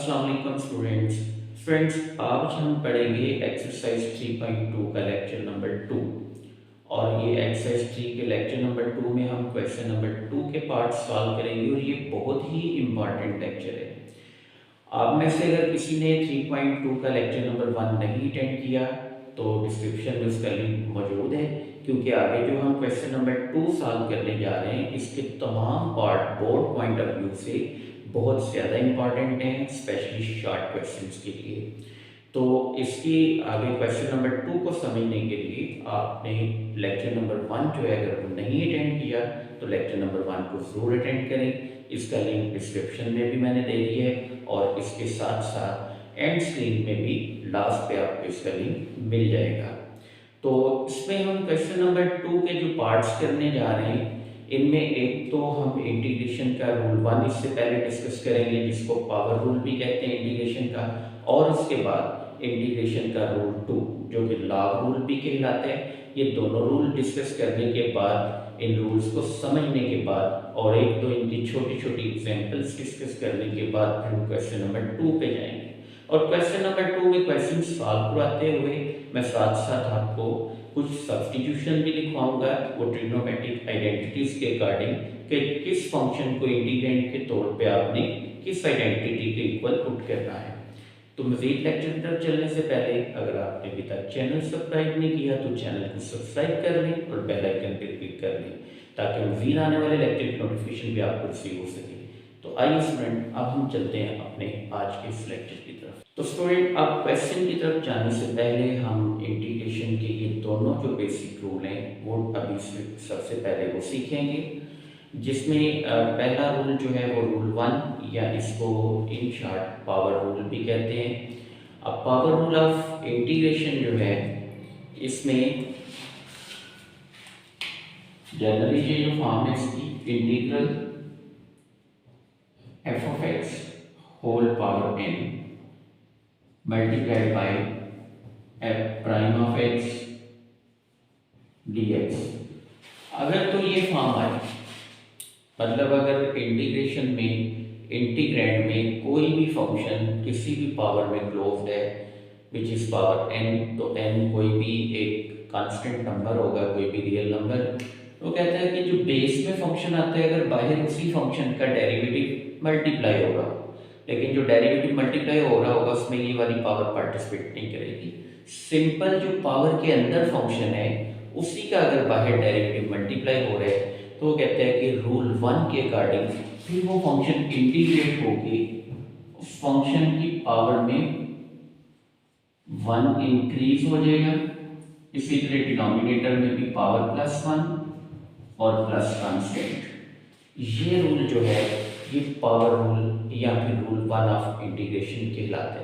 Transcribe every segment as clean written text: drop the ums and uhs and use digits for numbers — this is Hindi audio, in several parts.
अस्सलाम वालेकुम स्टूडेंट्स आज हम पढ़ेंगे एक्सरसाइज 3.2 का लेक्चर नंबर 2। और ये एक्सरसाइज 3 के लेक्चर नंबर 2 में हम क्वेश्चन नंबर 2 के पार्ट सॉल्व करेंगे और ये बहुत ही इम्पॉर्टेंट लेक्चर है। आप में से अगर किसी ने 3.2 का लेक्चर नंबर 1 नहीं अटेंड किया तो डिस्क्रिप्शन में उसका लिंक मौजूद है, क्योंकि आगे जो हम क्वेश्चन नंबर 2 सॉल्व करने जा रहे हैं इसके तमाम part board point of view से बहुत ज़्यादा इम्पॉर्टेंट हैं, स्पेशली शॉर्ट क्वेश्चंस के लिए। तो इसकी आगे क्वेश्चन नंबर 2 को समझने के लिए आपने लेक्चर नंबर 1 जो है अगर नहीं अटेंड किया तो लेक्चर नंबर 1 को ज़रूर अटेंड करें। इसका लिंक डिस्क्रिप्शन में भी मैंने दे दिया है और इसके साथ साथ एंड स्क्रीन में भी लास्ट पे आपको इसका लिंक मिल जाएगा। तो इसमें हम क्वेश्चन नंबर 2 के जो पार्ट्स करने जा रहे हैं इनमें एक तो हम इंटीग्रेशन का रूल 1 इससे पहले डिस्कस करेंगे, जिसको पावर रूल भी कहते हैं इंटीग्रेशन का, और उसके बाद इंटीग्रेशन का रूल 2 जो कि लॉग रूल भी कहलाते हैं। ये दोनों रूल डिस्कस करने के बाद, इन रूल्स को समझने के बाद और एक दो इनकी छोटी छोटी एग्जांपल्स डिस्कस करने के बाद फिर हम क्वेश्चन नंबर 2 पे जाएंगे। और क्वेश्चन नंबर 2 में क्वेश्चन सॉल्व करवाते हुए मैं साथ साथ आपको कुछ सब्स्टिट्यूशन भी लिखवाऊंगा वो ट्रिग्नोमेट्रिक आइडेंटिटीज के अकॉर्डिंग कि किस फंक्शन को इंटीग्रेंड के तौर पे आपने किस आइडेंटिटी के इक्वल पुट करना है। तो मज़ीद लेक्चर की तरफ चलने से पहले अगर आपने अभी तक चैनल सब्सक्राइब नहीं किया तो चैनल को सब्सक्राइब कर लें और बेल आइकन पर क्लिक कर लें ताकि मज़ीद आने वाले लेक्चर की नोटिफिकेशन भी आपको रिसीव हो सके। तो आइए स्टूडेंट अब हम चलते हैं अपने आज के इस लेक्चर की तरफ। तो स्टूडेंट अब क्वेश्चन की तरफ जाने से पहले हम इंटीग्रेशन के ये दोनों जो बेसिक रूल हैं वो अभी सबसे पहले वो सीखेंगे, जिसमें पहला रूल जो है वो रूल 1 या इसको इन शॉर्ट पावर रूल भी कहते हैं। अब पावर रूल ऑफ इंटीग्रेशन जो है इसमें जनरली ये जो फॉर्म है इसकी integral f of x whole power n multiplied by f prime of x dx। अगर तो ये फॉर्म आए, मतलब अगर इंटीग्रेशन में इंटीग्रैंड में कोई भी फंक्शन किसी भी पावर में क्लोज्ड है विच इज पावर n, तो n कोई भी एक कांस्टेंट नंबर होगा, कोई भी रियल नंबर, तो कहता है कि जो बेस में फंक्शन आता है अगर बाहर उसी फंक्शन का डेरिवेटिव मल्टीप्लाई होगा, लेकिन जो डेरिवेटिव मल्टीप्लाई हो रहा होगा उसमें ये वाली पावर पार्टिसिपेट नहीं करेगी। सिंपल जो पावर के अंदर फंक्शन है उसी का अगर बाहर डेरिवेटिव मल्टीप्लाई हो रहा है तो कहते हैं कि रूल 1 के अकॉर्डिंग फिर वो फंक्शन इंटीग्रेट होके उस फंक्शन की पावर में 1 इंक्रीज हो जाएगा। इसी तरह डिनोमिनेटर में भी पावर +1 और प्लस कांस्टेंट। ये रूल जो है ये पावर रूल या फिर रूल 1 ऑफ इंटीग्रेशन कहलाता है।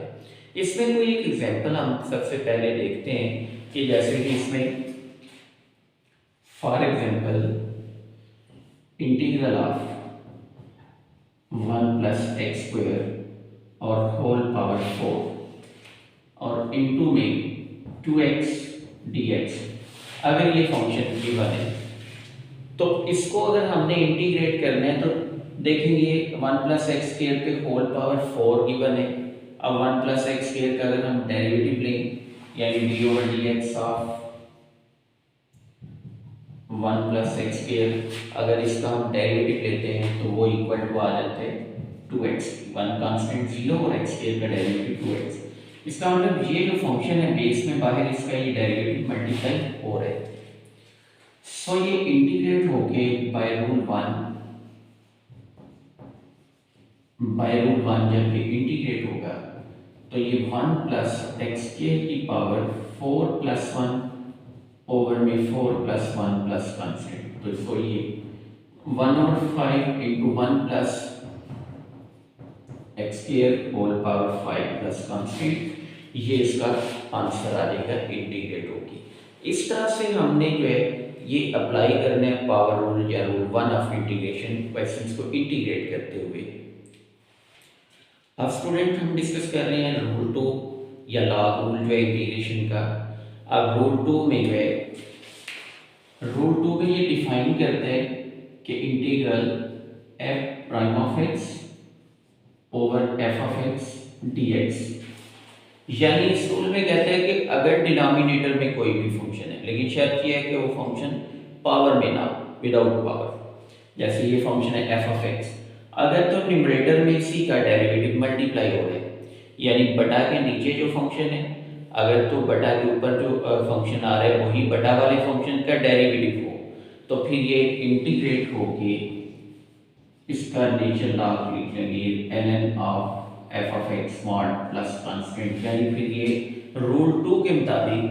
इसमें कोई एक एग्जांपल हम सबसे पहले देखते हैं कि जैसे कि इसमें for example integral of 1 + x² और होल पावर 4 और इनटू में 2x dx अगर ये फंक्शन गिवन है तो इसको अगर हमने इंटीग्रेट करना है तो देखेंगे 1 + x² पे होल पावर 4 गिवन है। अब 1 + x² का अगर हम डेरिवेटिव लें यानी d/dx ऑफ 1 + x² अगर इसका हम डेरिवेटिव लेते हैं तो वो इक्वल टू आ जाता है 2x। 1 कांस्टेंट 0 और x² का डेरिवेटिव 2x। इसका मतलब ये जो फंक्शन है बेस में बाहर इसका ये डेरिवेटिव मल्टीप्लाई हो रहा है। सो ये इंटीग्रेट होके बाय रूल 1 जब ये इंटीग्रेट होगा तो ये 1 + x² की पावर 4 + 1 ओवर में 4 + 1 प्लस कांस्टेंट, तो इसको ये 1/5 into 1 + x² whole power 5 plus constant, ये इसका आंसर आ जाएगा इंटीग्रेट होगी। इस तरह से हमने जो है ये अप्लाई करना है पावर रूल या रूल 1 ऑफ इंटीग्रेशन क्वेश्चंस को इंटीग्रेट करते हुए। अब स्टूडेंट हम डिस्कस कर रहे हैं रूल 2 या लॉग रूल जो है इंटीग्रेशन का। अब रूल 2 में जो है रूल 2 में ये डिफाइन करता है कि integral f prime of x over f of x dx। यानी इस रूल में कहते हैं कि अगर डिनोमिनेटर में कोई भी फंक्शन है, लेकिन शर्त यह है कि वो फंक्शन पावर में ना, विदाउट पावर। जैसे ये फंक्शन है एफ ऑफ एक्स, अगर तो न्यूमरेटर में इसी का डेरिवेटिव मल्टीप्लाई हो रहा है, यानी बटा के नीचे जो फंक्शन है, अगर तो बटा के ऊपर जो फंक्शन आ रहा है वही बटा वाले फंक्शन का डेरिवेटिव हो, तो फिर ये इंटीग्रेट होके इसका नेचर लॉग लिख लेंगे ln of F of x mod plus constant. यानी फिर ये रूल 2 के मुताबिक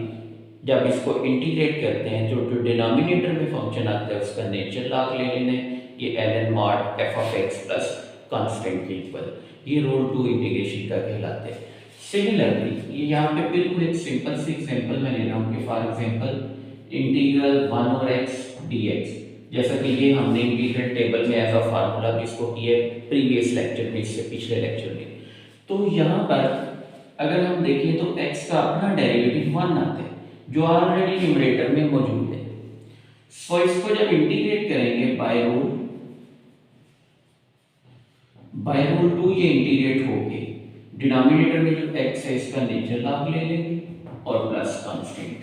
जब इसको इंटीग्रेट करते हैं जो डिनोमिनेटर में फंक्शन आता है उसका नेचर लॉग ले लेना है, ये ln mod F of x plus constant के इक्वल, ये रूल 2 इंटीग्रेशन का कहलाता है। सिमिलरली ये यहाँ पे बिल्कुल एक सिंपल सी एग्जांपल मैं ले रहा हूँ कि for example integral 1 over x dx, जैसा कि ये हमने इंटीग्रल टेबल में एज अ फार्मूला भी इसको किया प्रीवियस लेक्चर में, इससे पिछले लेक्चर में। तो यहाँ पर अगर हम देखें तो x का अपना डेरिवेटिव 1 आता है जो ऑलरेडी न्यूमरेटर में मौजूद है। सो इसको जब इंटीग्रेट करेंगे बाय रूल 2 ये इंटीग्रेट होके डिनोमिनेटर में जो x है इसका नेचर लॉग ले लेंगे और प्लस कांस्टेंट।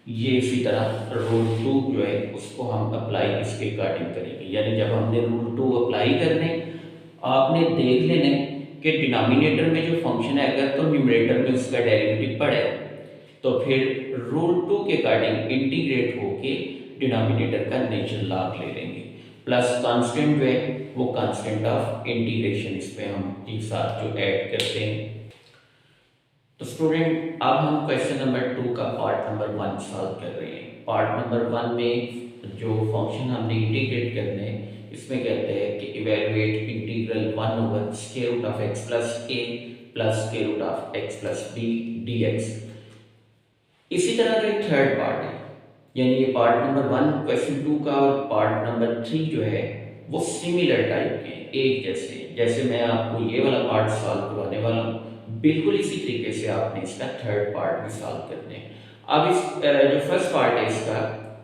ये इसी तरह रूल 2 जो है उसको हम अप्लाई इसके अकॉर्डिंग करेंगे। यानी जब हमने रूल 2 अप्लाई करने, आपने देख लेने कि डिनोमिनेटर में जो फंक्शन है अगर तो न्यूमरेटर में उसका डेरिवेटिव पड़े, तो फिर रूल 2 के अकॉर्डिंग इंटीग्रेट होके डिनोमिनेटर का नेचर लॉग ले लेंगे, प्लस कांस्टेंट जो है वो कांस्टेंट ऑफ इंटीग्रेशन इस पे हम एक साथ जो ऐड करते हैं। तो स्टूडेंट अब हम क्वेश्चन नंबर 2 का पार्ट नंबर 1 सॉल्व कर रहे हैं। पार्ट नंबर 1 में जो फंक्शन हमने इंटीग्रेट करने हैं इसमें कहते हैं कि evaluate integral 1 over square root of x plus a plus square root of x plus b dx। इसी तरह का एक थर्ड पार्ट है, यानी ये पार्ट नंबर 1 क्वेश्चन 2 का और पार्ट नंबर 3 जो है वो सिमिलर टाइप के, एक जैसे मैं आपको ये वाला पार्ट सॉल्व करवाने वाला हूँ, बिल्कुल इसी तरीके से आपने इसका थर्ड पार्ट भी सॉल्व करने हैं। अब इस जो फर्स्ट पार्ट है इसका,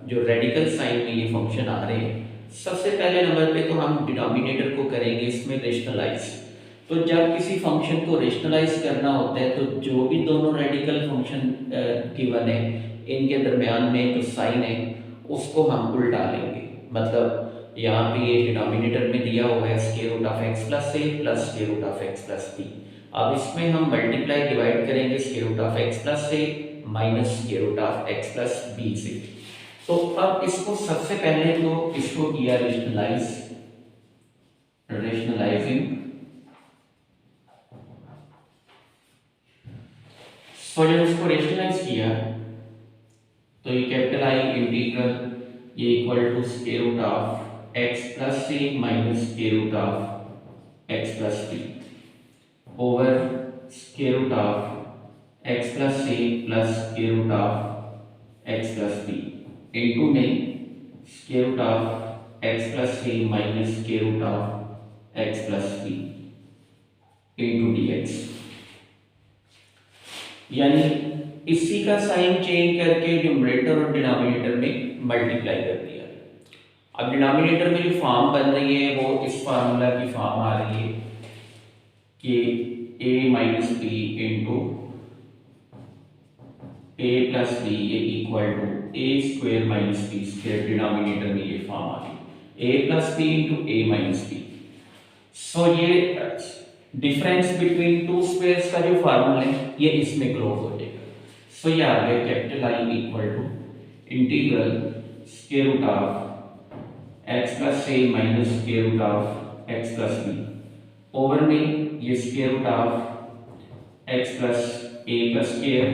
जो रेडिकल साइन में ये फंक्शन आ रहे हैं, सबसे पहले नंबर पे तो हम डिनोमिनेटर को करेंगे इसमें रेशनलाइज। तो जब किसी फंक्शन को रेशनलाइज करना होता है तो जो भी दोनों रेडिकल फंक्शन गिवन है इनके दरमियान में जो साइन है उसको हम उल्टा लेंगे। मतलब यहाँ पे ये डिनोमिनेटर में दिया हुआ है square root of x plus a plus square root of x plus b. अब इसमें हम मल्टीप्लाई डिवाइड करेंगे square root of x plus a minus square root of x plus b से। तो अब इसको सबसे पहले तो इसको किया रेशनलाइजिंग। सो जब इसको रेशनलाइज किया तो ये कैपिटल आई इंटीग्रल ये equal to square root of x plus a minus square root of x plus b over square root of x plus a plus square root of x plus b into में square root of x plus a minus square root of x plus b into dx. यानी इसी का साइन चेंज करके न्यूमरेटर और डिनोमिनेटर में मल्टीप्लाई कर दिया। अब डिनोमिनेटर में जो फॉर्म बन रही है वो इस फार्मूला की फॉर्म आ रही है कि a minus b into a plus b ये equal to a square minus b square. Denominator में ये फॉर्म आ गई a plus b into a minus b. So ये डिफरेंस बिटवीन टू स्क्वायर्स का जो फार्मूला है ये इसमें क्लोज हो जाएगा। सो ये आ गया capital I equal to integral square root of x plus a minus square root of x plus b over में ये square root of x plus a का square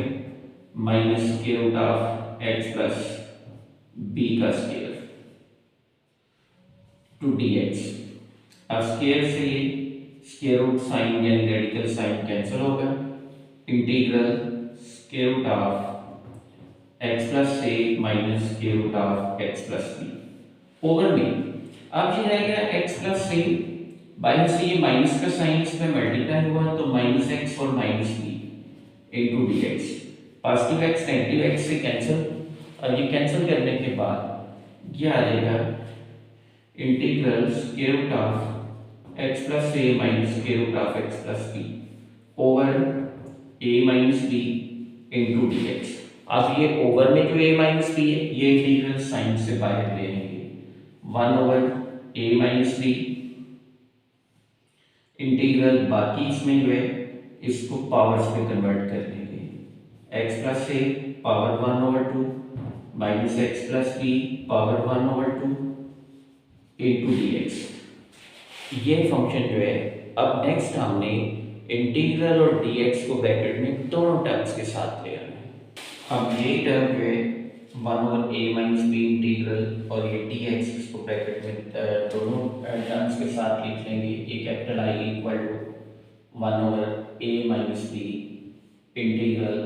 minus square root of x plus b का स्क्वायर टू dx। अब स्क्वायर से ये स्क्वायर रूट साइन यानी रेडिकल साइन कैंसिल होगा। Integral square root of x plus a minus square root of x plus b over में अब ये रहेगा एक्स प्लस ए बाई से ये माइनस का साइन इस पे मल्टीप्लाई हुआ तो माइनस एक्स और minus b into d x. Positive x negative x से कैंसिल, और ये कैंसिल करने के बाद ये आ जाएगा integral square root of x plus a minus square root of x plus b over a minus b into d x. अब ये ओवर में जो ए माइनस बी है ये इंटीग्रल साइन से बाहर ले आएंगे, 1/a माइनस बी इंटीग्रल, बाकी इसमें जो है इसको पावर्स पे कन्वर्ट कर लेंगे, x plus a power 1/2 minus x plus b power 1/2 into d x. ये फंक्शन जो है, अब नेक्स्ट हमने इंटीग्रल और डी एक्स को ब्रैकेट में दोनों टर्म्स के साथ ले आना है। अब ये टर्म जो है 1/a माइनस बी इंटीग्रल और ये डी एक्स, इसको ब्रैकेट में दोनों टर्म्स के साथ लिख लेंगे। ये capital I equal to 1/a minus b integral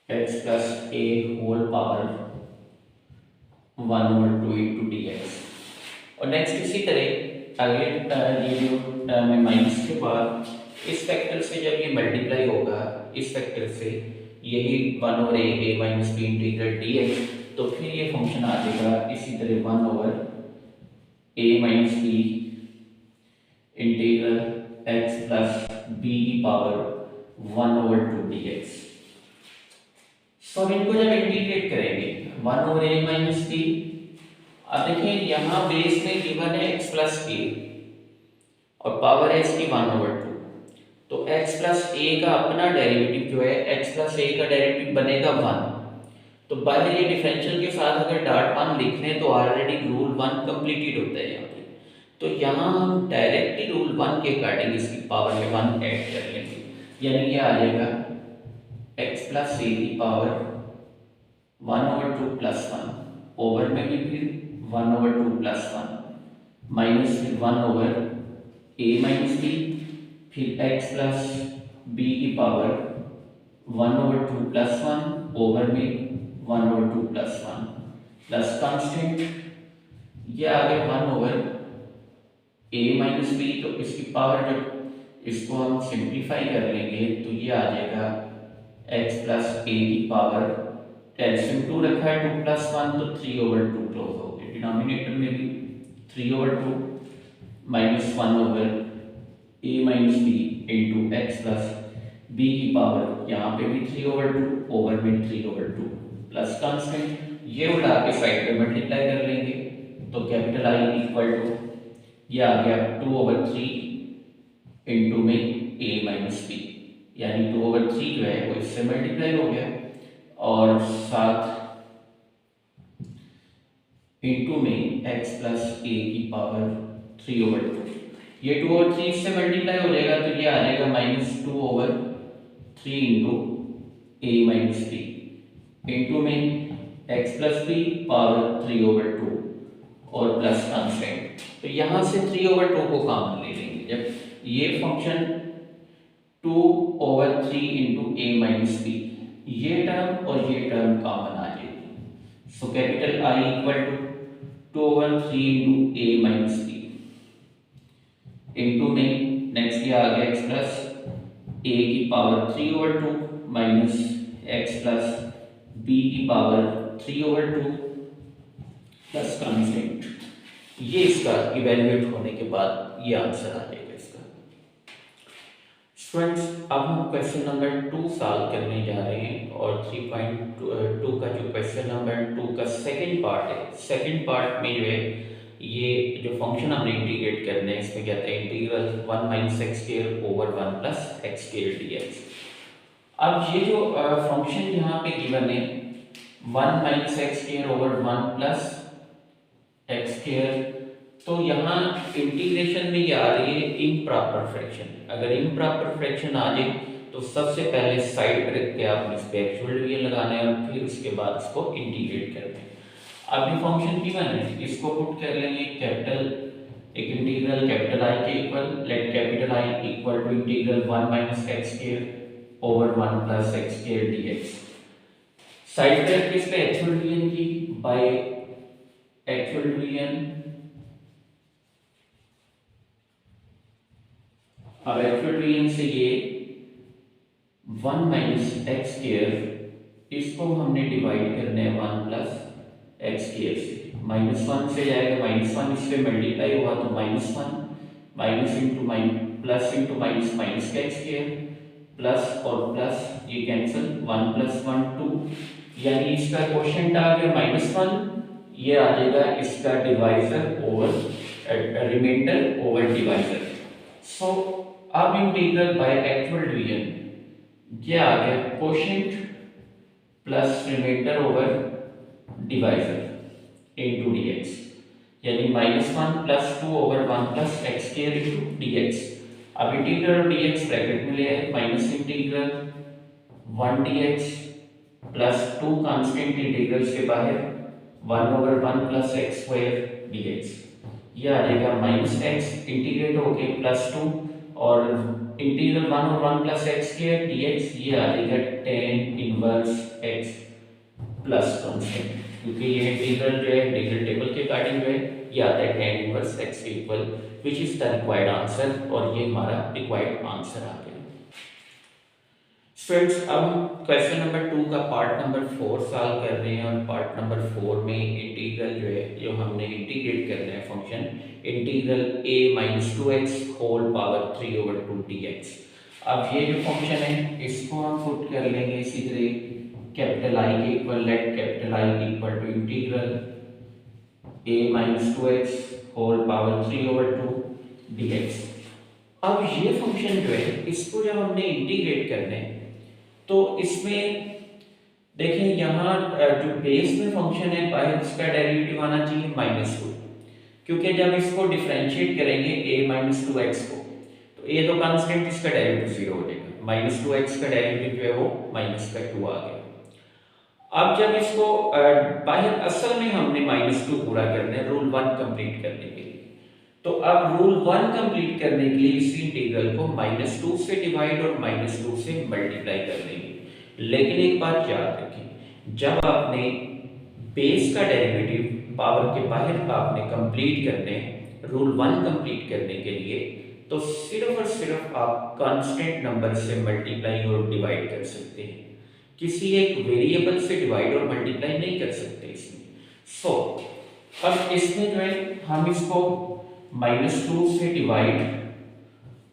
x plus a whole power 1/2 into d x. और नेक्स्ट इसी तरह अगले ये जो टर्म है माइनस के बाद इस फैक्टर से जब ये मल्टीप्लाई होगा इस फैक्टर से, यही 1/a minus b integral d x, तो फिर ये फंक्शन आ जाएगा इसी तरह 1/a minus b integral x plus b की पावर 1/2 डी एक्स। तो अब इनको जब इंटीग्रेट करेंगे 1/a माइनस बी, अब देखिए यहाँ बेस में गिवन है x प्लस ए और पावर है इसकी 1/2, तो x प्लस ए का अपना डेरिवेटिव जो है x प्लस ए का डेरिवेटिव बनेगा 1। तो बाहर ये डिफरेंशियल के साथ अगर डॉट 1 लिख लें तो ऑलरेडी रूल 1 कंप्लीटेड होता है यहाँ पे। तो यहाँ हम डायरेक्टली रूल 1 के अकॉर्डिंग इसकी पावर में 1 ऐड कर लेंगे, यानी ये आ जाएगा x प्लस ए की पावर 1/2 प्लस 1, ओवर में भी फिर 1/2 प्लस 1 माइनस फिर 1/a माइनस बी, फिर x प्लस बी की पावर 1/2 प्लस 1 ओवर में 1/2 प्लस 1 प्लस कांस्टेंट, ये आ गया 1/a माइनस बी। तो इसकी पावर जब इसको हम सिंप्लीफाई कर लेंगे तो ये आ जाएगा x प्लस ए की पावर, एलसीएम 2 रखा है 2 प्लस 1 तो 3/2 क्लोज हो गया, डिनोमिनेटर में भी 3/2 minus 1/a minus b into x plus b की पावर, यहाँ पे भी 3/2 ओवर में 3/2 प्लस कांस्टेंट, ये उठा के साइड पे मल्टीप्लाई कर लेंगे तो कैपिटल आई इक्वल टू ये आ गया 2/3 इंटू में a माइनस बी, यानी 2/3 जो है वो इससे मल्टीप्लाई हो गया और साथ इंटू में x प्लस ए की पावर 3/2, ये 2/3 से मल्टीप्लाई हो जाएगा तो ये आ जाएगा -2/3 into a minus b into में x प्लस बी पावर 3/2 और प्लस कांस्टेंट। तो यहाँ से 3/2 को कॉमन ले लेंगे, जब ये function 2/3 into a minus b, ये टर्म और ये टर्म कॉमन आ जाएगी। So capital I equal to 2/3 into a minus b into में नेक्स्ट ये आ गया x प्लस a की power 3/2 minus x plus b की पावर 3/2 प्लस कांस्टेंट। ये इसका इवेल्युएट होने के बाद ये आंसर आ जाएगा इसका। स्टूडेंट्स अब हम क्वेश्चन नंबर 2 सॉल्व करने जा रहे हैं और 3.2 का जो क्वेश्चन नंबर 2 का सेकंड पार्ट है, सेकंड पार्ट में जो है ये जो फंक्शन हमने इंटीग्रेट करने हैं इसमें कहते हैं integral 1 minus x square over 1 plus x square d x. अब ये जो फंक्शन यहाँ पे गिवन है 1 minus x square over 1 plus x square, तो यहाँ इंटीग्रेशन में ये आ रही है इम्प्रॉपर फ्रैक्शन। अगर इम्प्रॉपर फ्रैक्शन आ जाए तो सबसे पहले साइड पे रख के आपने इस पे एक्चुअल डिवीजन लगाना है और फिर उसके बाद इसको इंटीग्रेट करना है। अब ये फंक्शन गिवन है, इसको पुट कर लेंगे कैपिटल एक इंटीग्रल कैपिटल आई के equal, let capital I equal to integral 1 minus x square over 1 plus x square dx. Side पे इस पे एक्चुअल डिवीजन की बाय एक्चुअल डिवीजन। अब एक्चुअल डिवीजन से ये 1 माइनस एक्स स्क्वायर इसको हमने डिवाइड करना है 1 प्लस एक्स स्क्वायर से, -1 से जाएगा -1, इससे मल्टीप्लाई हुआ तो -1 minus into plus into minus minus का स्क्वायर, प्लस और प्लस ये कैंसिल, 1 प्लस 1 2, यानी इसका क्वोशिएंट आ गया -1, ये आ जाएगा इसका divisor over remainder over divisor. So अब इंटीग्रल बाय एक्चुअल डिवीजन ये आ गया quotient plus remainder over divisor into dx, यानी -1 plus 2 over 1 plus x square into dx। अब इंटीग्रल और dx ब्रैकेट में ले आए, minus integral 1 dx plus 2 constant integral से बाहर 1 over 1 plus x square dx, ये आ जाएगा माइनस x इंटीग्रेट होके प्लस 2 और इंटीग्रल 1 और 1 प्लस x स्क्वायर dx, ये आ जाएगा tan inverse x plus constant, क्योंकि ये इंटीग्रल जो है इंटीग्रल टेबल के अकॉर्डिंग जो है ये आता है tan inverse x equal which is the required answer, और ये हमारा रिक्वायर्ड आंसर आ गया। स्टूडेंट्स अब हम क्वेश्चन नंबर 2 का पार्ट नंबर 4 सॉल्व कर रहे हैं, और पार्ट नंबर 4 में इंटीग्रल जो है जो हमने इंटीग्रेट करना है function integral a minus 2x whole power 3 over 2 dx। अब ये जो फंक्शन है इसको हम पुट कर लेंगे इसी तरह कैपिटल I के equal, let capital I equal to integral a minus 2x whole power 3 over 2 dx। अब ये फंक्शन जो है इसको जब हमने इंटीग्रेट करना है तो इसमें देखिए यहाँ जो बेस में फंक्शन है बाहर इसका डेरिवेटिव आना चाहिए -2, क्योंकि जब इसको डिफरेंशिएट करेंगे a माइनस 2x को तो ये तो कांस्टेंट इसका डेरिवेटिव 0 हो जाएगा, माइनस 2x का डेरिवेटिव जो है वो -2 आ गया। अब जब इसको बाहर असल में हमने -2 पूरा करना है रूल 1 कंप्लीट करने के लिए, तो अब रूल 1 कंप्लीट करने के लिए इस इंटीग्रल को -2 से डिवाइड और -2 से मल्टीप्लाई कर देंगे। लेकिन एक बात याद रखें, जब आपने बेस का डेरिवेटिव पावर के बाहर आपने कंप्लीट करने रूल 1 कंप्लीट करने के लिए, तो सिर्फ और सिर्फ आप कांस्टेंट नंबर से मल्टीप्लाई और डिवाइड कर सकते हैं, किसी एक वेरिएबल से डिवाइड और मल्टीप्लाई नहीं कर सकते इसमें। सो अब इसमें जो है हम इसको -2 से डिवाइड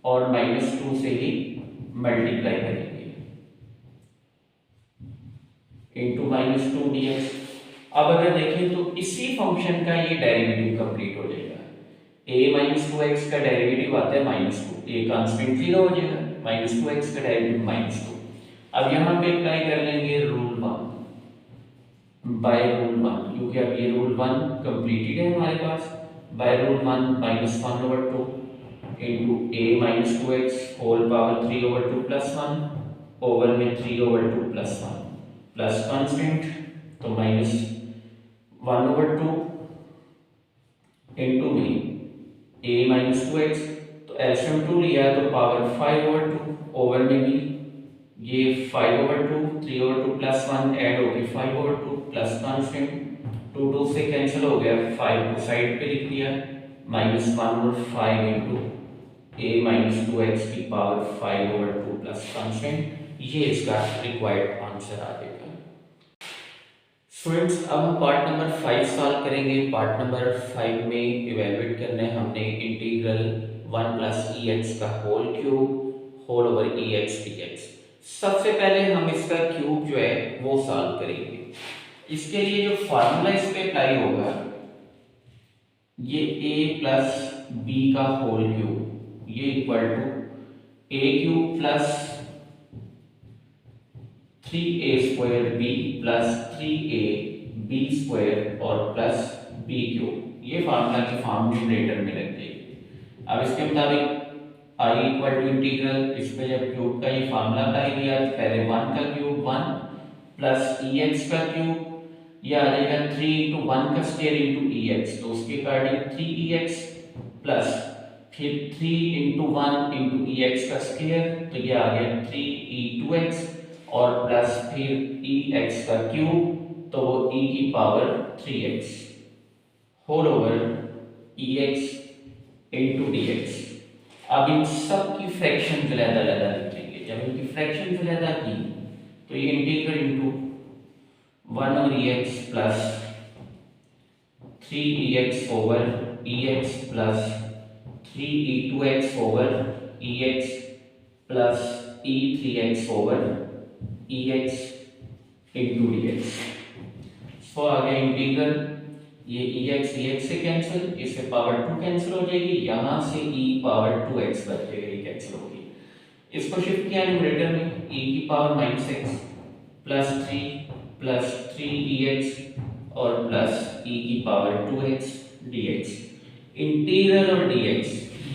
और -2 से ही मल्टीप्लाई करेंगे इनटू -2 dx। अब अगर देखें तो इसी फंक्शन का ये डेरिवेटिव कंप्लीट हो जाएगा, a माइनस 2x का डेरिवेटिव आता है -2, ये कांस्टेंट 0 हो जाएगा, -2x का डेरिवेटिव -2। अब यहाँ पे अप्लाई कर लेंगे रूल 1 बाय रूल 1, क्योंकि अब ये रूल 1 कंप्लीटेड है हमारे पास, by rule 1 -1 over 2 into a minus 2x whole power 3 over 2 plus 1 over में 3 ओवर 2 प्लस 1 प्लस कांस्टेंट तो -1 ओवर 2 इंटू में a माइनस 2x, तो एलसीएम 2 लिया तो पावर 5 ओवर 2 ओवर में भी ये 5 ओवर 2 3 ओवर 2 प्लस 1 ऐड हो गई 5 ओवर 2 प्लस कांस्टेंट 2 से कैंसिल हो गया, 5 को साइड पे लिख दिया, -1 और 5 इंटू a माइनस 2x की पावर 5 ओवर 2 प्लस कांस्टेंट, ये इसका रिक्वायर्ड आंसर आ जाएगा। स्टूडेंट्स अब हम पार्ट नंबर 5 सॉल्व करेंगे। पार्ट नंबर 5 में इवेलुएट करना है हमने इंटीग्रल 1 प्लस ex का whole cube whole over ex dx। सबसे पहले हम इसका क्यूब जो है वो सॉल्व करेंगे। इसके लिए जो फार्मूला इस पे अप्लाई होगा ये a प्लस b का होल क्यूब ये equal to a cube plus 3a square b plus 3a b square और प्लस b क्यूब, ये फार्मूला की फॉर्म न्यूमरेटर में रख देंगे। अब इसके मुताबिक i इक्वल टू इंटीग्रल, इस पे जब क्यूब का ये फार्मूला अप्लाई किया तो पहले 1 का क्यूब 1 प्लस ex का क्यूब ये आ जाएगा 3 इंटू 1 का स्क्वायर इंटू ex, तो उसके अकॉर्डिंग 3ex प्लस फिर 3 इंटू 1 इंटू ex का स्क्वायर, तो ये आ गया 3e2x और प्लस फिर ex का क्यूब तो वो e की power 3x whole over ex into dx। अब इन सब की फ्रैक्शन जो अलग लिखेंगे, जब इनकी फ्रैक्शन जो की तो ये integral into 1 over ex plus 3ex over ex plus 3e2x over e x plus e three x over e x into d x. So आ गया इंटीग्रल, ये ई एक्स से कैंसिल, इससे पावर 2 कैंसिल हो जाएगी, यहाँ से ई पावर 2x बच जाएगा, ये कैंसिल होगी। इसको शिफ्ट किया न्यूमरेटर में, e की power minus x plus three e x और प्लस e की पावर 2x dx। इंटीग्रल और dx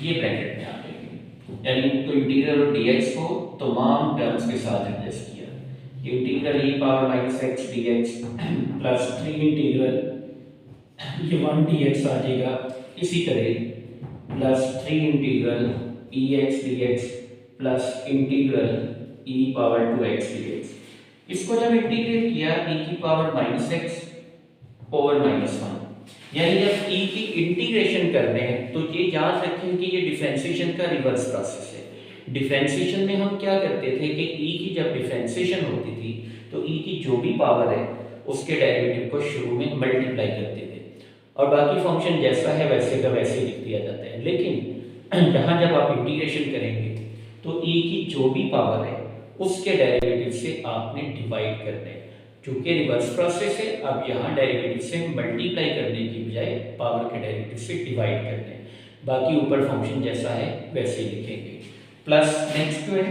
ये ब्रैकेट में आ जाएंगे, यानी तो इंटीग्रल और dx को तमाम टर्म्स के साथ एडजस्ट किया। ये integral e power minus x dx plus 3 integral ये 1 dx आ जाएगा, इसी तरह plus 3 integral e x dx plus integral e power 2x dx। इसको जब इंटीग्रेट किया e की power minus x over minus one, यानी जब e की इंटीग्रेशन करने हैं तो ये याद रखें कि ये डिफरेंशिएशन का रिवर्स प्रोसेस है। डिफरेंशिएशन में हम क्या करते थे कि e की जब डिफरेंशिएशन होती थी तो e की जो भी पावर है उसके डेरिवेटिव को शुरू में मल्टीप्लाई करते थे और बाकी फंक्शन जैसा है वैसे का वैसे लिख दिया जाता है। लेकिन यहाँ जब आप इंटीग्रेशन करेंगे तो e की जो भी पावर है उसके डेरिवेटिव से आपने डिवाइड करना है। चूंकि रिवर्स प्रोसेस है, अब यहाँ डेरिवेटिव से मल्टीप्लाई करने की बजाय पावर के डेरिवेटिव से डिवाइड करना है। बाकी ऊपर फंक्शन जैसा है वैसे ही लिखेंगे। प्लस नेक्स्ट है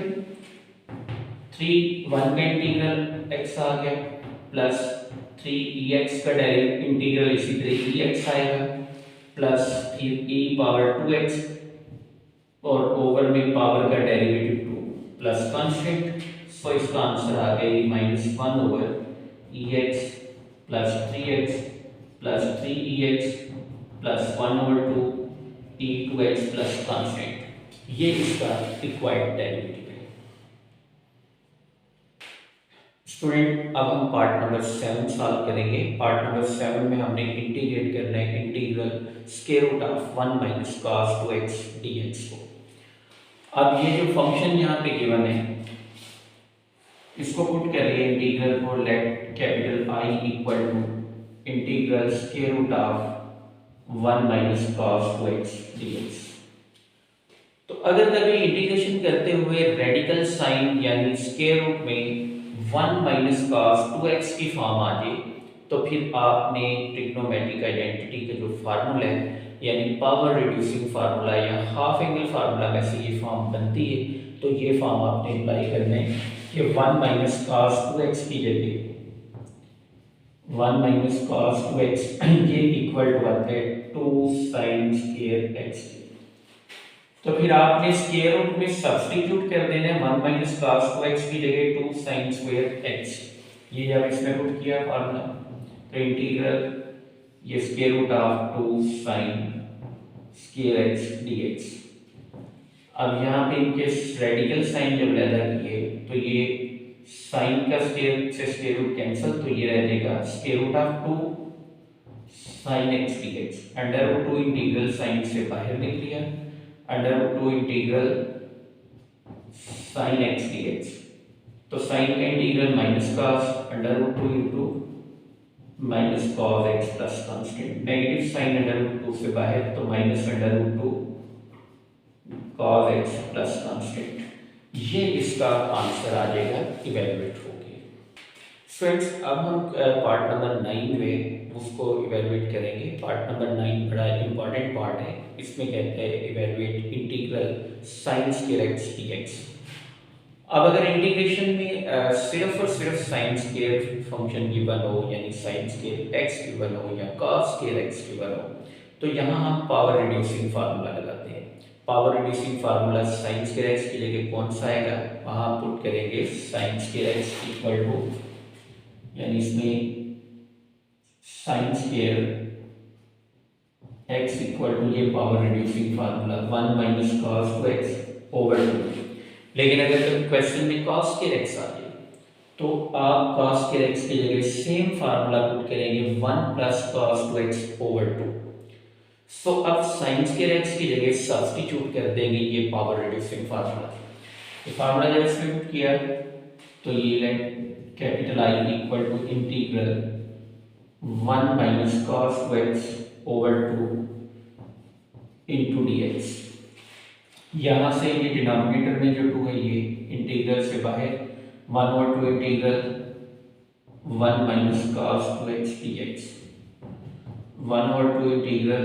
3 1 का इंटीग्रल x आ गया प्लस 3 ex का डायरेक्ट इंटीग्रल इसी तरह ex आएगा प्लस फिर e पावर 2x और ओवर में पावर का डेरिवेटिव 2 प्लस कांस्टेंट। सो इसका आंसर आ गया minus 1 over ex plus 3x plus 3ex plus 1 over 2 e2x plus constant. ये इसका रिक्वायर्ड डेरिवेटिव है। स्टूडेंट अब हम पार्ट नंबर 7 सॉल्व करेंगे। पार्ट नंबर 7 में हमने इंटीग्रेट करना है integral square root of 1 minus cos 2x dx को। अब ये जो फंक्शन यहाँ पे गिवन है इसको पुट करिए इंटीग्रल को, let capital I equal to integral square root of 1 minus cos 2x dx। तो अगर कभी इंटीग्रेशन करते हुए रेडिकल साइन यानी स्क्वायर रूट में 1 माइनस cos 2x की फॉर्म आ जाए तो फिर आपने ट्रिग्नोमेट्रिक आइडेंटिटी का जो फार्मूला है यानी पावर रिड्यूसिंग फार्मूला या हाफ एंगल फार्मूला में से ये फॉर्म बनती है, तो ये फॉर्म आपने अप्लाई करना है कि 1 माइनस cos 2x की जगह 1 माइनस cos 2x ये इक्वल टू आता है 2 sin स्क्वायर x। तो फिर आपने स्क्वायर रूट में सब्स्टिट्यूट कर देना है 1 माइनस cos 2x की जगह 2 sin स्क्वायर x। ये जब इसमें पुट किया फार्मूला तो इंटीग्रल ये square root of 2 sin square x dx। अब यहाँ पे इनके रेडिकल साइन जब लैदा किए तो ये साइन का स्क्वायर से स्क्वायर रूट कैंसिल, तो ये रह जाएगा square root of 2 sin x dx। Under root 2 integral sign से बाहर निकल लिया, under root 2 integral sin x dx। तो साइन का integral minus cos under root 2 into minus cos x plus constant. Negative sign under root 2 से बाहर तो minus under root 2 cos x plus constant. ये इसका आंसर आ जाएगा, इवेलुएट हो गया। फ्रेंड्स अब हम पार्ट नंबर 9 में उसको इवेलुएट करेंगे। पार्ट नंबर 9 बड़ा इंपॉर्टेंट पार्ट है, इसमें कहते हैं evaluate integral sin square x dx। अब अगर इंटीग्रेशन में सिर्फ और सिर्फ साइन स्क्वायर फंक्शन गिवन हो यानी साइन स्क्वायर x गिवन हो या cos स्क्वायर x गिवन हो तो यहाँ हम पावर रिड्यूसिंग फार्मूला लगाते हैं। Power reducing formula sine square x की जगह कौन सा आएगा, वहाँ पुट करेंगे sine square x equal to, यानी इसमें sine square x equal to ये power reducing formula 1 minus cos 2x over 2। लेकिन अगर क्वेश्चन में cos स्क्वायर x आ जाए तो आप cos स्क्वायर x की जगह सेम फार्मूला पुट करेंगे 1 प्लस cos 2x ओवर 2। सो अब sin स्क्वायर x की जगह सब्स्टिट्यूट कर देंगे ये पावर रिड्यूसिंग फार्मूला। ये फार्मूला जब इसमें पुट किया तो ये let capital I equal to integral 1 minus cos 2x over 2 into dx। यहाँ से ये डिनोमिनेटर में जो 2 है ये इंटीग्रल से बाहर 1/2 integral 1 minus cos 2x dx 1/2 integral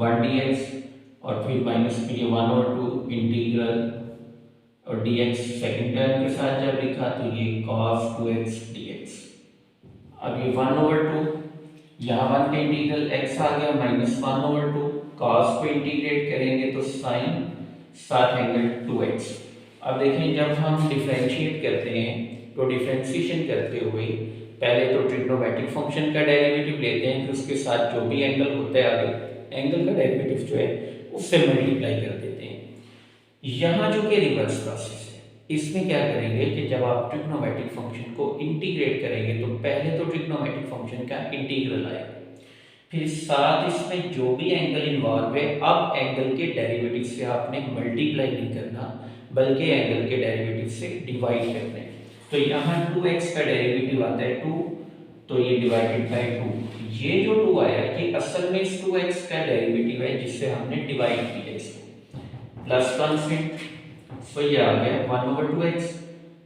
1 dx और फिर माइनस में ये 1/2 इंटीग्रल और dx सेकंड टर्म के साथ जब लिखा तो ये cos 2x dx। अब ये 1/2 यहाँ 1 का इंटीग्रल x आ गया माइनस 1/2 cos को इंटीग्रेट करेंगे तो sin 7 एंगल 2x। अब देखें जब हम डिफरेंशिएट करते हैं तो डिफरेंशिएशन करते हुए पहले तो ट्रिग्नोमेट्रिक फंक्शन का डेरिवेटिव लेते हैं, फिर उसके साथ जो भी एंगल होता है आगे एंगल का डेरिवेटिव जो है उससे मल्टीप्लाई कर देते हैं। यहाँ जो कि रिवर्स प्रोसेस है, इसमें क्या करेंगे कि जब आप ट्रिग्नोमेट्रिक फंक्शन को इंटीग्रेट करेंगे तो पहले तो ट्रिग्नोमेट्रिक फंक्शन का इंटीग्रल आएगा, फिर साथ इसमें जो भी एंगल इन्वॉल्व है अब एंगल के डेरिवेटिव से आपने मल्टीप्लाई नहीं करना बल्कि एंगल के डेरिवेटिव से डिवाइड करना है। तो यहाँ 2x का डेरिवेटिव आता है 2, तो ये डिवाइडेड बाय 2, ये जो 2 आया ये असल में इस 2x का डेरिवेटिव है जिससे हमने डिवाइड किया इसको, प्लस कांस्टेंट तो ये आ गया 1/2x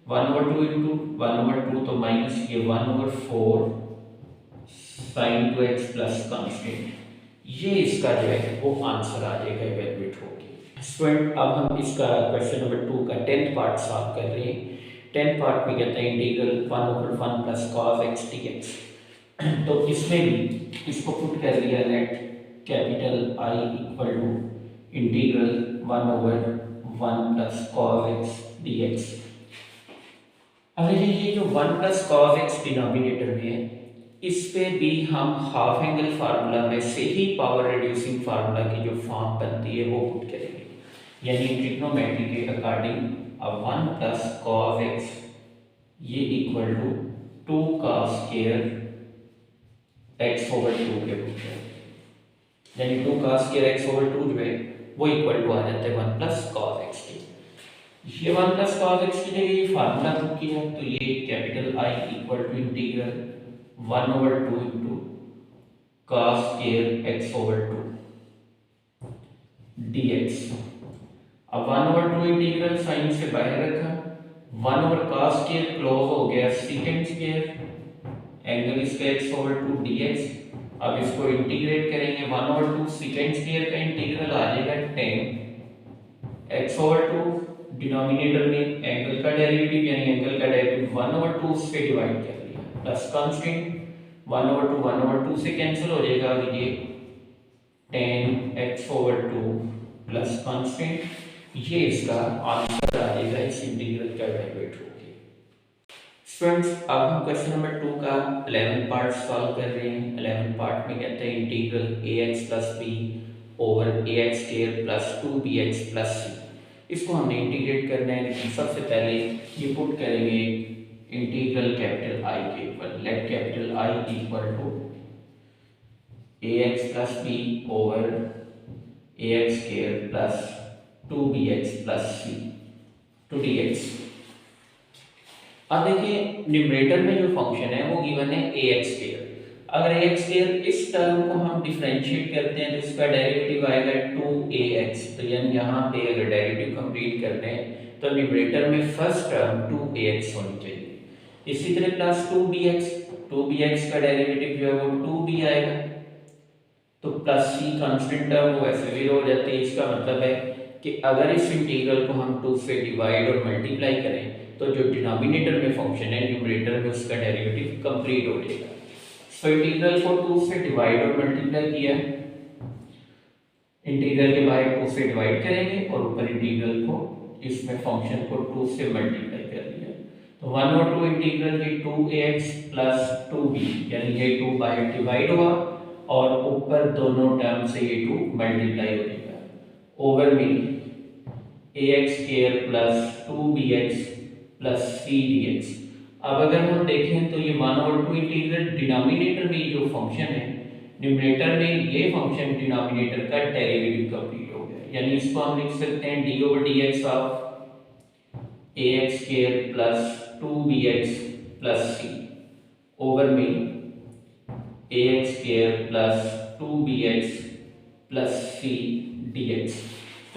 1/2 इंटू 1/2 तो माइनस ये 1/4 sin 2x प्लस कांस्टेंट, ये इसका जो है वो आंसर आ जाएगा इवैल्यूएट होके। स्टूडेंट अब हम इसका क्वेश्चन नंबर 2 का 10th पार्ट सॉल्व कर रहे हैं। 10th पार्ट में कहते हैं integral 1/1 plus cos x dx। तो इसमें भी इसको पुट कर लिया let capital I equal to integral 1/1 plus cos x dx। अब ये जो 1 प्लस cos x डिनोमिनेटर में है इस पे भी हम हाफ एंगल फार्मूला में से ही पावर रिड्यूसिंग फार्मूला की जो फॉर्म बनती है वो पुट करेंगे, यानी ट्रिग्नोमेट्री के अकॉर्डिंग अब 1 प्लस cos x ये equal to 2 cos square x/2 के रूप में, यानी 2 cos स्क्वायर x/2 जो है वो इक्वल टू आ जाता है 1 प्लस cos x के। ये 1 प्लस cos x की जगह ये फार्मूला पुट किया तो ये capital I equal to integral 1/2 into cos square x/2 dx। अब 1/2 इंटीग्रल साइन से बाहर रखा, 1/cos स्क्वायर क्लोज हो गया सेकंड स्क्वायर एंगल इसका x/2 dx। अब इसको इंटीग्रेट करेंगे 1/2 सेकंड स्क्वायर का इंटीग्रल आ जाएगा 10 x/2 डिनोमिनेटर में एंगल का डेरिवेटिव यानी एंगल का डेरिवेटिव 1/2 से डिवाइड कर लिया प्लस कांस्टेंट 1/2 से कैंसिल हो जाएगा और ये 10 x/2 प्लस कांस्टेंट, ये इसका आंसर आ जाएगा इस इंटीग्रल का वैल्यूएट होके। स्टूडेंट्स अब हम क्वेश्चन नंबर 2 का 11th पार्ट सॉल्व कर रहे हैं। 11th पार्ट में कहते हैं integral ax plus b over ax square plus 2bx plus c। इसको हमने इंटीग्रेट करना है, लेकिन सबसे पहले ये पुट करेंगे इंटीग्रल कैपिटल I के ऊपर, let capital I equal to ax plus b over ax square plus 2bx plus c to dx। अब देखिए न्यूमरेटर में जो फंक्शन है वो गिवन है ax स्क्वायर। अगर ax स्क्वायर इस टर्म को हम डिफरेंशिएट करते हैं तो इसका डेरिवेटिव आएगा 2ax, तो यानी यहाँ पे अगर डेरिवेटिव कंप्लीट करते हैं तो न्यूमरेटर में फर्स्ट टर्म 2ax होनी चाहिए। इसी तरह प्लस 2bx का डेरिवेटिव जो है वो 2b आएगा, तो प्लस c कांस्टेंट टर्म वो ऐसे भी हो जाती है। इसका मतलब है कि अगर इस इंटीग्रल को हम 2 से डिवाइड और मल्टीप्लाई करें तो जो डिनोमिनेटर में फंक्शन है न्यूमरेटर में उसका डेरिवेटिव कंप्लीट हो जाएगा। सो इंटीग्रल को 2 से डिवाइड और मल्टीप्लाई किया, इंटीग्रल के बाहर 2 से डिवाइड करेंगे और ऊपर इंटीग्रल को इसमें फंक्शन को 2 से मल्टीप्लाई कर दिया, तो 1/2 इंटीग्रल ये 2ax प्लस 2b, यानी ये 2 बाहर डिवाइड हुआ और ऊपर दोनों टर्म से ये 2 मल्टीप्लाई हो जाएगा ओवर में ax square plus 2bx plus c dx। अब अगर हम देखें तो ये 1/2 इंटीग्रल डिनोमिनेटर में जो फंक्शन है न्यूमरेटर में ये फंक्शन डिनोमिनेटर का डेरिवेटिव कंप्लीट हो गया, यानी इसको हम लिख सकते हैं d/dx of ax square plus 2bx plus c over में ax square plus 2bx plus c dx।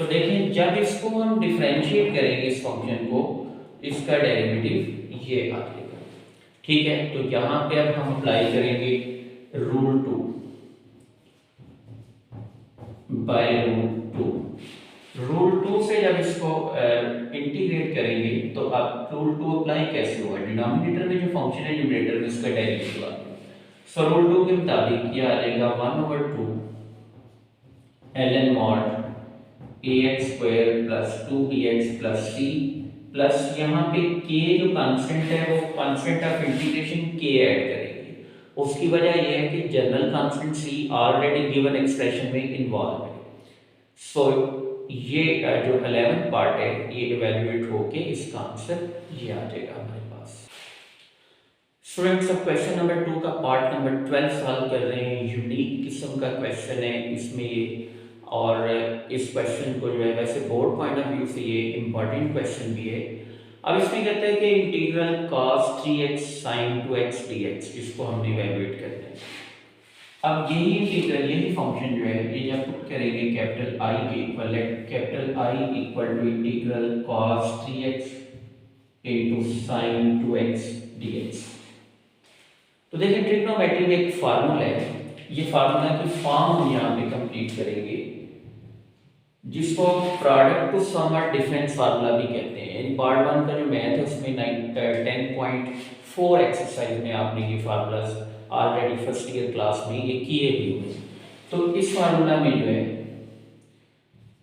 तो देखिए जब इसको हम डिफरेंशिएट करेंगे इस फंक्शन को, इसका डेरिवेटिव ये आ जाएगा। ठीक है, तो यहाँ पे अब हम अप्लाई करेंगे रूल 2 बाय रूल 2 से जब इसको इंटीग्रेट करेंगे तो अब रूल 2 अप्लाई कैसे होगा, डिनोमिनेटर में जो फंक्शन है न्यूमरेटर में उसका डेरिवेटिव आ गया। सो रूल 2 के मुताबिक ये आ जाएगा 1/2 ln mod ax square plus 2bx plus c plus यहाँ पे k जो कांस्टेंट है वो constant of integration k add करेंगे। उसकी वजह यह है कि general constant c already given expression में इन्वॉल्व है। सो ये जो 11th पार्ट है ये इवेल्युएट होके इसका आंसर ये आ जाएगा हमारे पास। स्टूडेंट्स अब क्वेश्चन नंबर 2 का पार्ट नंबर 12 सॉल्व कर रहे हैं। यूनिक किस्म का क्वेश्चन है इसमें ये, और इस क्वेश्चन को जो है वैसे बोर्ड पॉइंट ऑफ व्यू से ये इंपॉर्टेंट क्वेश्चन भी है। अब इसमें कहते हैं कि integral cos 3x sin 2x dx, इसको हमने इवेल्युएट करना है। अब यही इंटीग्रल यही फंक्शन जो है ये जब पुट करेंगे कैपिटल I के इक्वल है, capital I equal to integral cos 3x into sin 2x dx। तो देखिए ट्रिग्नोमेट्री में एक फार्मूला है, ये फार्मूला की फॉर्म हम यहाँ पे कंप्लीट करेंगे जिसको प्रोडक्ट टू सम और डिफरेंस फार्मूला भी कहते हैं। इन पार्ट 1 का जो मैथ है उसमें 10.4 एक्सरसाइज में आपने ये formulas already first year class में ये किए भी हुए। तो इस फार्मूला में जो है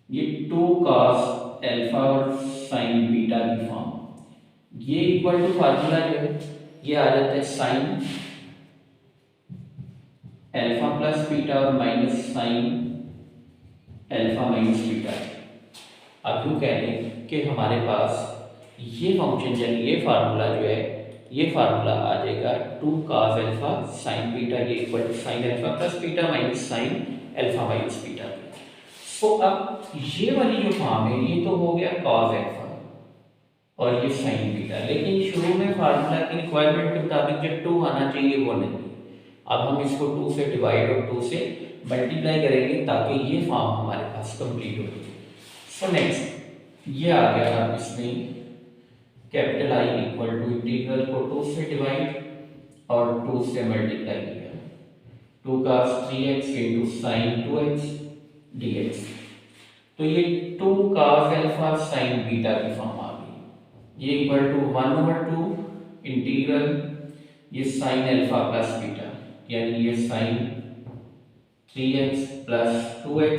ये 2 cos अल्फा और sin बीटा की फॉर्म, ये इक्वल टू फार्मूला जो है ये आ जाता है sin अल्फा प्लस बीटा और minus sin alpha minus beta. अब यूँ कह लें कि हमारे पास ये फंक्शन यानी ये फार्मूला जो है ये फार्मूला आ जाएगा 2 cos अल्फा sin बीटा ये equal to sin alpha plus beta minus sin alpha minus beta. So अब ये वाली जो फॉर्म है ये तो हो गया cos अल्फा और ये sin बीटा, लेकिन शुरू में फार्मूला की रिक्वायरमेंट के मुताबिक जो 2 आना चाहिए वो नहीं। अब हम इसको 2 से डिवाइड और 2 से मल्टीप्लाई करेंगे ताकि ये फॉर्म हमारे पास कंप्लीट हो जाए। सो नेक्स्ट ये आ गया, अब इसमें capital I equal to integral को 2 से डिवाइड और 2 से मल्टीप्लाई किया, 2 cos 3x into sin 2x dx। तो ये 2 cos अल्फा sin बीटा की फॉर्म आ गई, ये इक्वल टू 1/2 इंटीग्रल ये sin अल्फा प्लस बीटा यानी ये sin 3x प्लस 2x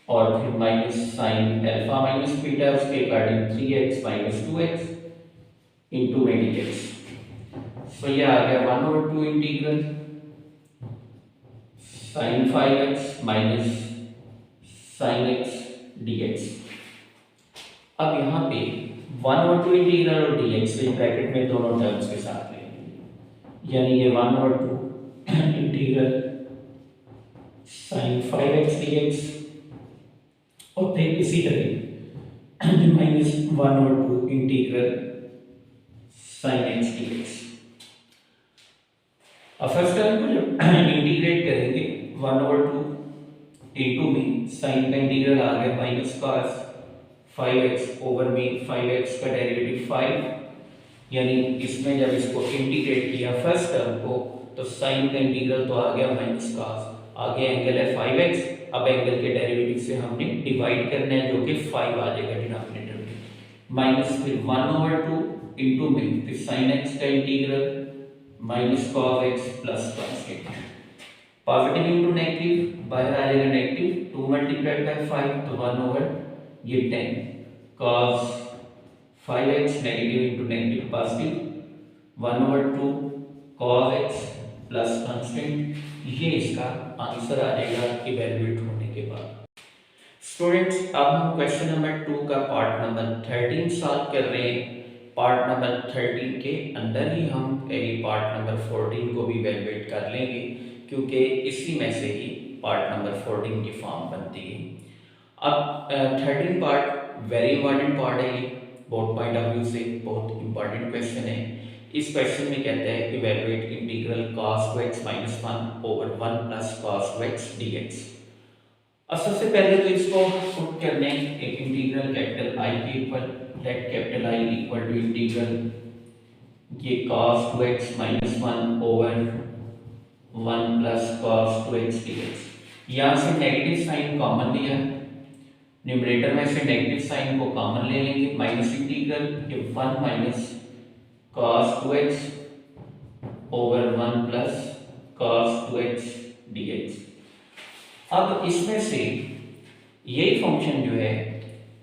और फिर minus sin alpha minus beta उसके according 3x minus 2x into में dx। सो ये आ गया 1/2 integral sin 5x minus sin x dx। अब यहाँ पे 1/2 इंटीग्रल और dx से ब्रैकेट में दोनों टर्म्स के साथ लेंगे, यानी ये 1/2 इंटीग्रल sin 5x dx और फिर इसी तरह minus 1/2 integral sin x dx। अब फर्स्ट टर्म को जब इंटीग्रेट करेंगे 1/2 इंटू में sin का इंटीग्रल आ गया माइनस cos 5x ओवर में 5x का डेरिवेटिव 5, यानी इसमें जब इसको इंटीग्रेट किया फर्स्ट टर्म को तो sin का इंटीग्रल तो आ गया माइनस cos, आगे एंगल है 5x, अब एंगल के डेरिवेटिव से हमने डिवाइड करना है जो कि 5 आ जाएगा डिनोमिनेटर में, माइनस फिर 1/2 इंटू में फिर sin x का integral minus cos x plus constant, positive into negative बाहर आ जाएगा नेगेटिव, 2 मल्टीप्लाइड बाय 5 तो 1/10 cos 5x negative into negative positive 1/2 cos x plus constant, ये इसका आंसर आ जाएगा इवैल्यूएट होने के बाद। स्टूडेंट्स अब हम क्वेश्चन नंबर 2 का पार्ट नंबर 13 सॉल्व कर रहे हैं। पार्ट नंबर 13 के अंदर ही हम पार्ट नंबर 14 को भी इवैल्यूएट कर लेंगे क्योंकि इसी में से ही पार्ट नंबर 14 की फॉर्म बनती है। अब 13 पार्ट वेरी इंपॉर्टेंट पार्ट है, ये बोर्ड पॉइंट ऑफ व्यू से बहुत इंपॉर्टेंट क्वेश्चन है। इस क्वेश्चन में कहते हैं evaluate integral cos 2x - 1 over 1 plus cos 2x dx। अब सबसे पहले तो इसको पुट करने एक इंटीग्रल कैपिटल आई के ऊपर, let capital I equal to integral ये cos 2x minus 1 over 1 plus cos 2x dx। यहाँ से नेगेटिव साइन कॉमन लिया, न्यूमरेटर में से नेगेटिव साइन को कॉमन ले लेंगे, माइनस इंटीग्रल ये 1 minus cos 2x over 1 plus cos 2x dx। अब इसमें से यही फंक्शन जो है,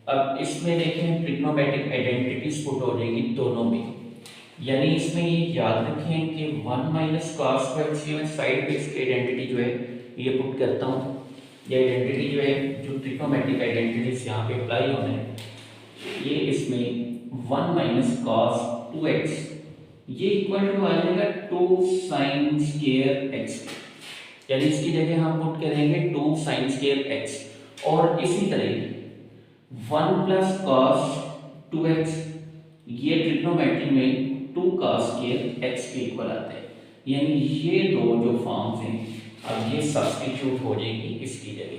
अब इसमें देखें ट्रिग्नोमेट्रिक आइडेंटिटीज पुट हो जाएगी दोनों में, यानी इसमें ये याद रखें कि 1 माइनस cos 2x की मैं साइड पे इसकी आइडेंटिटी जो है ये पुट करता हूँ। ये आइडेंटिटी जो है, जो ट्रिग्नोमेट्रिक आइडेंटिटीज यहाँ पे अप्लाई होने हैं, ये इसमें 1 माइनस cos 2x ये इक्वल टू आ जाएगा 2 sin स्क्वायर x, यानी इसकी जगह हम पुट करेंगे 2 sin स्क्वायर x। और इसी तरह 1 प्लस cos 2x ये ट्रिग्नोमेट्री में 2 cos स्क्वायर x के इक्वल आते हैं, यानी ये दो जो फॉर्म्स हैं अब ये सब्स्टिट्यूट हो जाएगी इसकी जगह।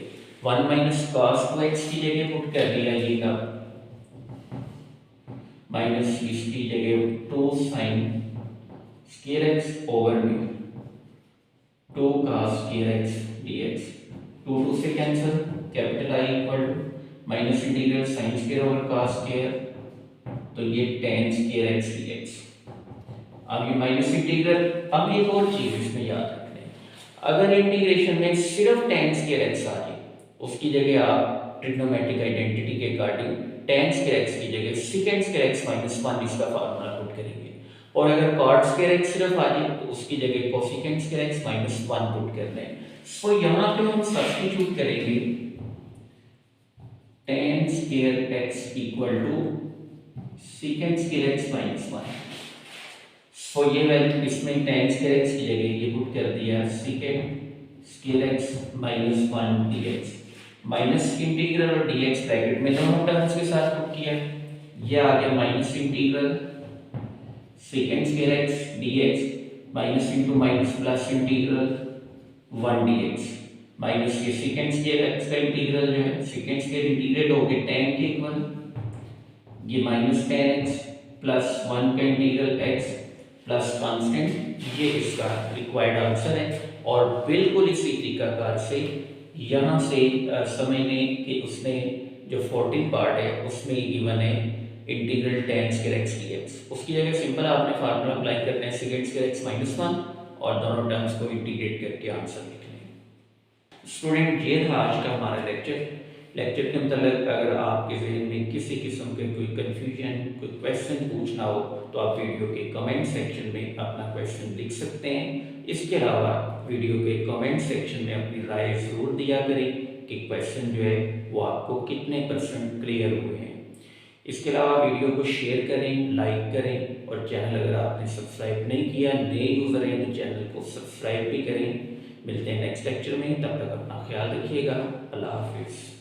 1 माइनस cos 2x की जगह पुट कर दिया ये का माइनस इसकी जगह 2 sin स्क्वायर x ओवर में 2 cos स्क्वायर x dx। 2 से cancel, capital I equal minus integral sin square over cos square, तो ये tan स्क्वायर x dx। अब ये माइनस इंटीग्रल, अब एक और चीज इसमें याद रखना है, अगर इंटीग्रेशन में सिर्फ tan स्क्वायर x आ जाए उसकी जगह आप ट्रिग्नोमेट्रिक आइडेंटिटी के अकॉर्डिंग tan स्क्वायर x की जगह secant स्क्वायर x माइनस 1 इसका फार्मूला पुट करेंगे, और अगर cot स्क्वायर x सिर्फ आ जाए तो उसकी जगह cosecant square x minus 1 put करना है। सो यहाँ पे हम सब्स्टिट्यूट करेंगे tan square x equal to secant square x minus 1। So ये वैल्यू इसमें tan स्क्वायर x की जगह ये पुट कर दिया secant square x minus 1 dx, minus integral और dx ब्रैकेट में दोनों टर्म्स के साथ पुट किया, ये आ गया minus integral secant square x dx minus into minus plus integral 1 dx, minus ये secant स्क्वायर x का इंटीग्रल जो है secant स्क्वायर इंटीग्रेट हो गया tan के इक्वल, ये माइनस tan x प्लस 1 का इंटीग्रल x प्लस कांस्टेंट, ये इसका रिक्वायर्ड आंसर है। और बिल्कुल इसी तरीकाकार से यहाँ से समझने कि उसने जो 14 पार्ट है उसमें गिवन है integral tan square x dx, उसकी जगह सिंपल आपने फार्मूला अप्लाई करना है secant स्क्वायर x माइनस 1 और दोनों टर्म्स को इंटीग्रेट करके आंसर लिखना है। स्टूडेंट ये था आज का हमारा लेक्चर के मतलब अगर आपके जहन में किसी किस्म के कोई कन्फ्यूजन, कोई क्वेश्चन पूछना हो तो आप वीडियो के कमेंट सेक्शन में अपना क्वेश्चन लिख सकते हैं। इसके अलावा वीडियो के कमेंट सेक्शन में अपनी राय ज़रूर दिया करें कि क्वेश्चन जो है वो आपको कितने % क्लियर हुए हैं। इसके अलावा वीडियो को शेयर करें, लाइक करें, और चैनल अगर आपने सब्सक्राइब नहीं किया, नए यूज़र हैं तो चैनल को सब्सक्राइब भी करें। मिलते हैं नेक्स्ट लेक्चर में, तब तक अपना ख्याल रखिएगा। अल्लाह हाफिज़।